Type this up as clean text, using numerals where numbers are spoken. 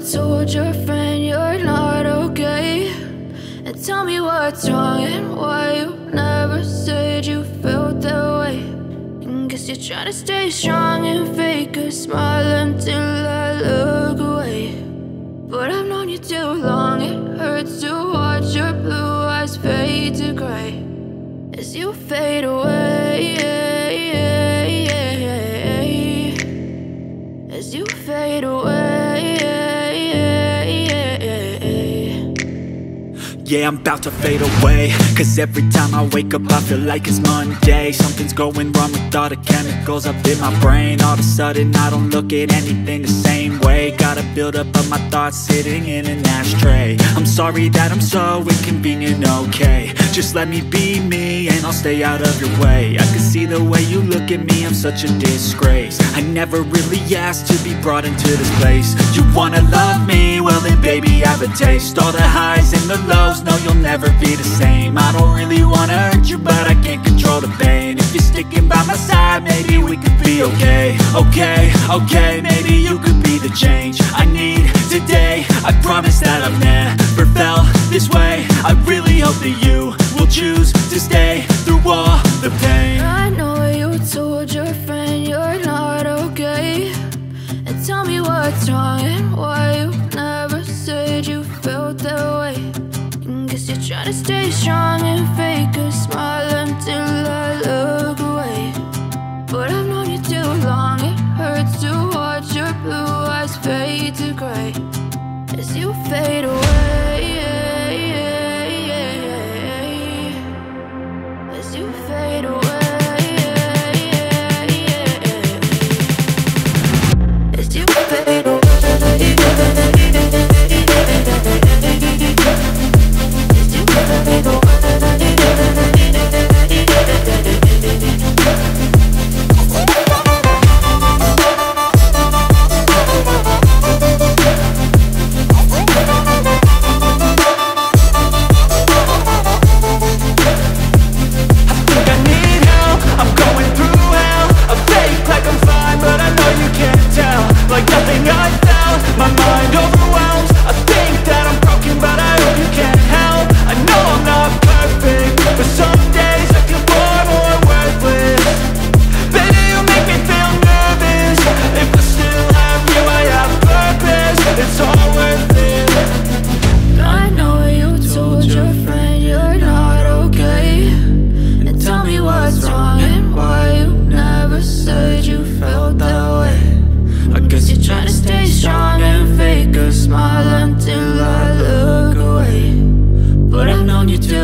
told your friend you're not okay, and tell me what's wrong and why you never said you felt that way. And guess you're trying to stay strong and fake a smile until I look away. But I've known you too long, it hurts to watch your blue eyes fade to gray as you fade away, as you fade away. Yeah, I'm about to fade away, cause every time I wake up I feel like it's Monday. Something's going wrong with all the chemicals up in my brain. All of a sudden I don't look at anything the same way. Gotta build up of my thoughts sitting in an ashtray. I'm sorry that I'm so inconvenient, okay. Just let me be me and I'll stay out of your way. I can see the way you look at me, I'm such a disgrace. I never really asked to be brought into this place. You wanna love me? Well then baby have a taste. All the highs and the lows, no, you'll never be the same. I don't really wanna hurt you, but I can't control the pain. If you're sticking by my side, maybe we could be okay. Okay, maybe you could be the change I need today. I promise that I've never felt this way. I really hope that you will choose to stay through all the pain. I know you told your friend you're not okay, and tell me what's wrong and why you never said you felt that way. Guess you're trying to stay strong and fake a smile until I look away. But I've known you too long, it hurts to watch your blue eyes fade to gray as you fade away, as you fade away, as you fade away. Smile until I look away. But I've known you too